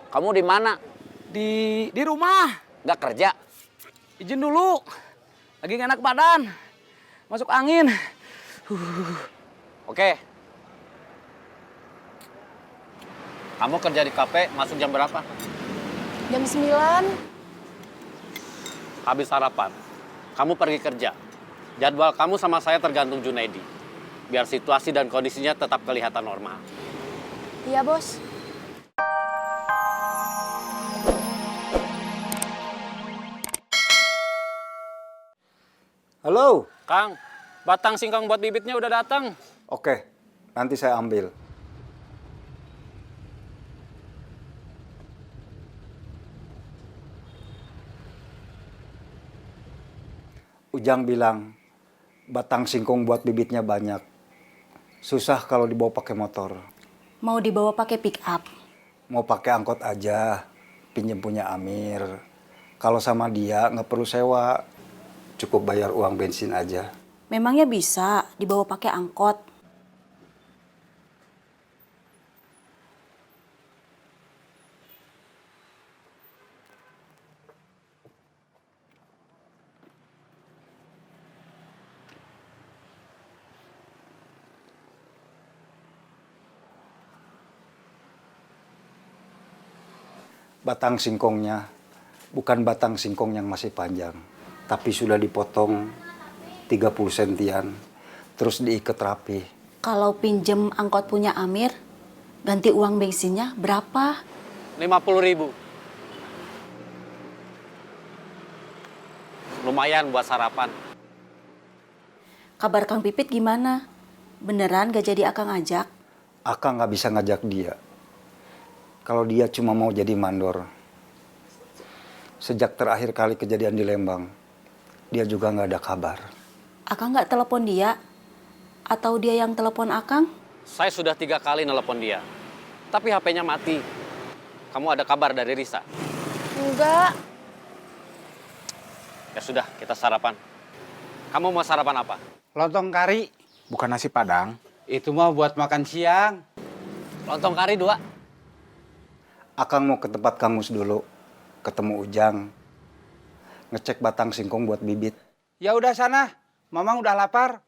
Kamu di mana? Di rumah. Nggak kerja? Izin dulu. Lagi nggak enak badan. Masuk angin. Oke. Kamu kerja di kafe, masuk jam berapa? Jam 9. Habis sarapan. Kamu pergi kerja. Jadwal kamu sama saya tergantung Junaidi. Biar situasi dan kondisinya tetap kelihatan normal. Iya, Bos. Halo. Kang, batang singkong buat bibitnya udah datang. Oke, nanti saya ambil. Ujang bilang, batang singkong buat bibitnya banyak. Susah kalau dibawa pakai motor. Mau dibawa pakai pick up. Mau pakai angkot aja, pinjem punya Amir. Kalau sama dia nggak perlu sewa, cukup bayar uang bensin aja. Memangnya bisa dibawa pakai angkot? Batang singkongnya bukan batang singkong yang masih panjang, tapi sudah dipotong 30 sentian, terus diikat rapi. Kalau pinjem angkot punya Amir, ganti uang bensinnya berapa? 50.000. Lumayan buat sarapan. Kabar Kang Pipit gimana? Beneran gak jadi Akang ajak? Akang nggak bisa ngajak dia. Kalau dia cuma mau jadi mandor. Sejak terakhir kali kejadian di Lembang, dia juga nggak ada kabar. Akang gak telepon dia? Atau dia yang telepon Akang? Saya sudah 3 kali nelpon dia. Tapi HP-nya mati. Kamu ada kabar dari Risa? Enggak. Ya sudah, kita sarapan. Kamu mau sarapan apa? Lontong kari, bukan nasi padang. Itu mah buat makan siang. Lontong kari 2. Akang mau ke tempat Kang Mus dulu, ketemu Ujang, ngecek batang singkong buat bibit. Ya udah sana, Mamang udah lapar.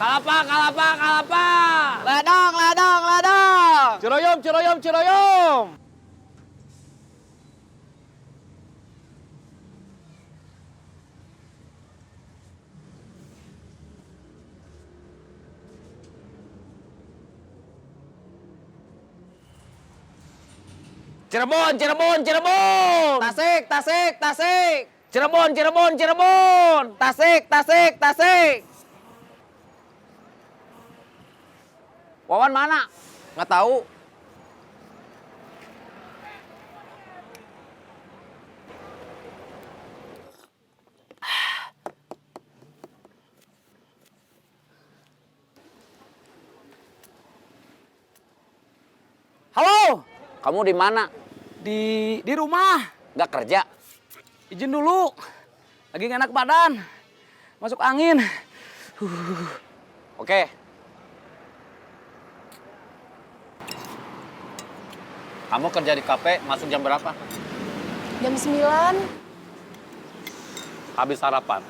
Kalapa, kalapa, kalapa! Ladang, ladang, ladang. Ciroyom, ciroyom, ciroyom. Cirebon, Cirebon, Cirebon! Tasik, tasik, tasik. Cirebon, Cirebon, Cirebon! Tasik, tasik, tasik. Wawan mana? Nggak tahu. Halo. Kamu di mana? Di rumah. Nggak kerja? Izin dulu. Lagi nggak enak badan. Masuk angin. Oke. Kamu kerja di kafe, masuk jam berapa? Jam 9. Habis sarapan.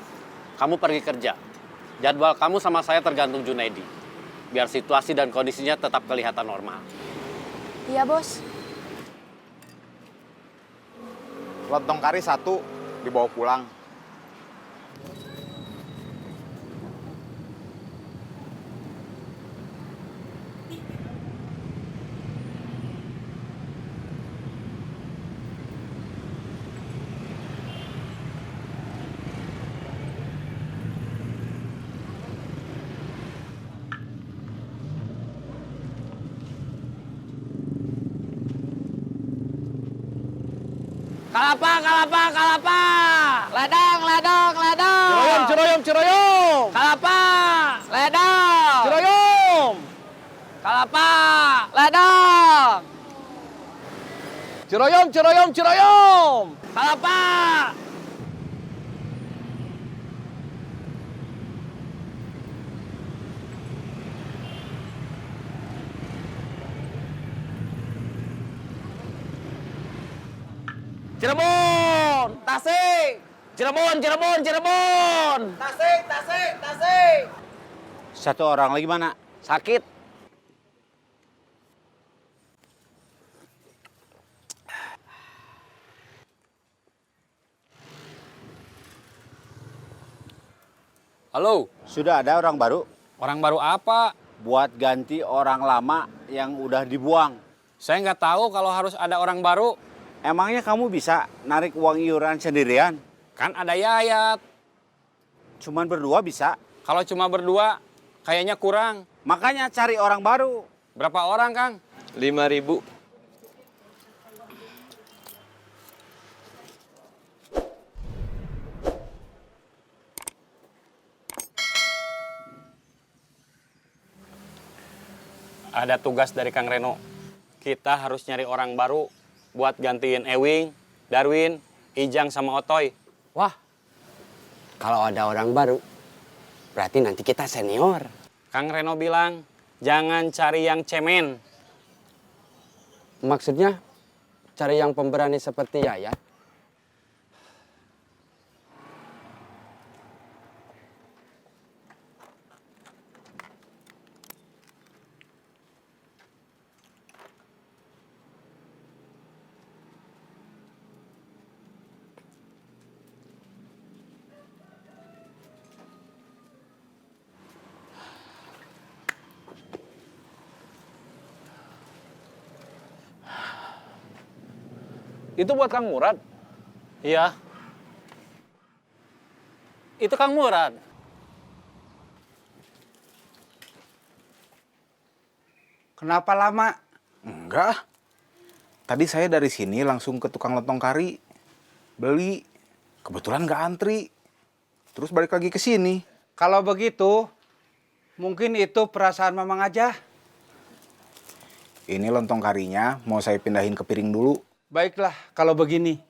Kamu pergi kerja. Jadwal kamu sama saya tergantung Junaidi. Biar situasi dan kondisinya tetap kelihatan normal. Iya, Bos. Lontong kari 1 dibawa pulang. Kalapa, kalapa, kalapa. Ladang, ladang. Ciroyom, Ciroyom. Kalapa. Ledang. Ciroyom. Kalapa. Ledang. Ciroyom, Ciroyom, Ciroyom. Kalapa. Cirebon, Tasik. Cirebon, Cirebon, Cirebon. Tasik, Tasik, Tasik. Satu orang lagi mana? Sakit. Halo, Sudah ada orang baru? orang baru apa? Buat ganti orang lama yang udah dibuang. Saya nggak tahu kalau harus ada orang baru. Emangnya kamu bisa narik uang iuran sendirian? Kan ada Yayat. Cuman berdua bisa. Kalau cuma berdua, kayaknya kurang. Makanya cari orang baru. Berapa orang, Kang? 5.000. Ada tugas dari Kang Reno. Kita harus nyari orang baru buat gantiin Ewing, Darwin, Ijang sama Otoy. Wah, kalau ada orang baru, berarti nanti kita senior. Kang Reno bilang, jangan cari yang cemen. Maksudnya, cari yang pemberani seperti Yayat. Itu buat Kang Murad. Iya. Itu Kang Murad. Kenapa lama? Enggak. Tadi saya dari sini langsung ke tukang lontong kari. Beli. Kebetulan nggak antri. Terus balik lagi ke sini. Kalau begitu, mungkin itu perasaan Mamang aja. Ini lontong karinya mau saya pindahin ke piring dulu. Baiklah kalau begini.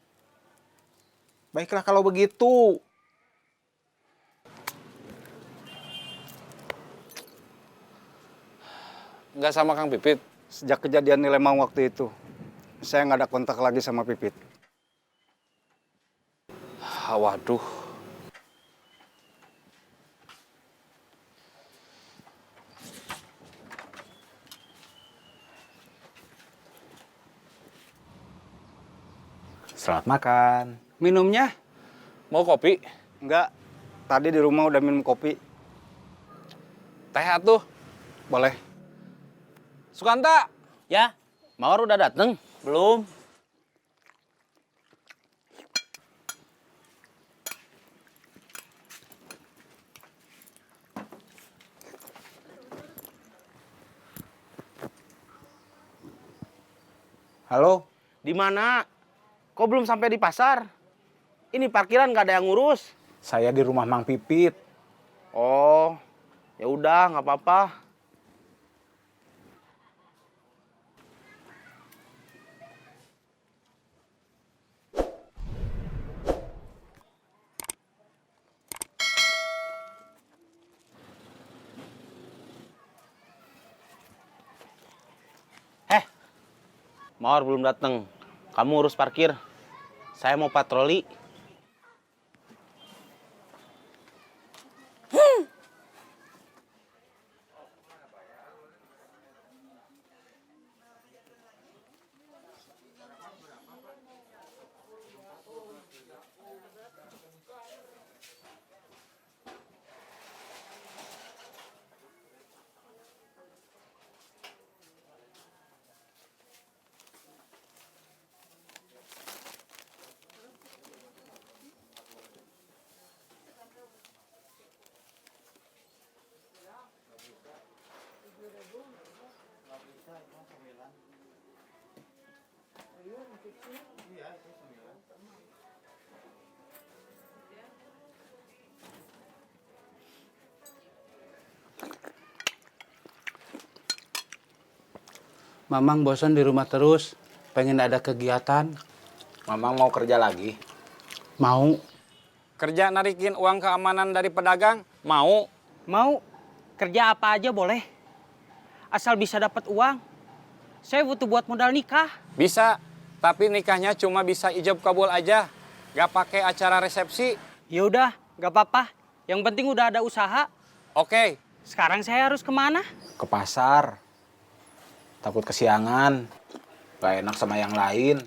Baiklah kalau begitu. Nggak sama Kang Pipit. Sejak kejadian di Lembang waktu itu, saya nggak ada kontak lagi sama Pipit. Waduh. Selamat makan. Minumnya? Mau kopi? Enggak, tadi di rumah udah minum kopi. Teh atuh. Boleh. Sukanta. Ya, Mawar udah dateng? Belum. Halo? Di mana? Kok belum sampai di pasar? Ini parkiran nggak ada yang ngurus. Saya di rumah Mang Pipit. Oh, ya udah nggak apa-apa. Mawar belum datang. Kamu urus parkir. Saya mau patroli. Mamang bosan di rumah terus, pengen ada kegiatan. Mamang mau kerja lagi. Mau. Kerja narikin uang keamanan dari pedagang, mau. Mau kerja apa aja boleh. Asal bisa dapat uang. Saya butuh buat modal nikah. Bisa, tapi nikahnya cuma bisa ijab kabul aja. Gak pakai acara resepsi. Ya udah, gak apa-apa. Yang penting udah ada usaha. Oke, Sekarang saya harus kemana? Ke pasar. Takut kesiangan. Gak enak sama yang lain.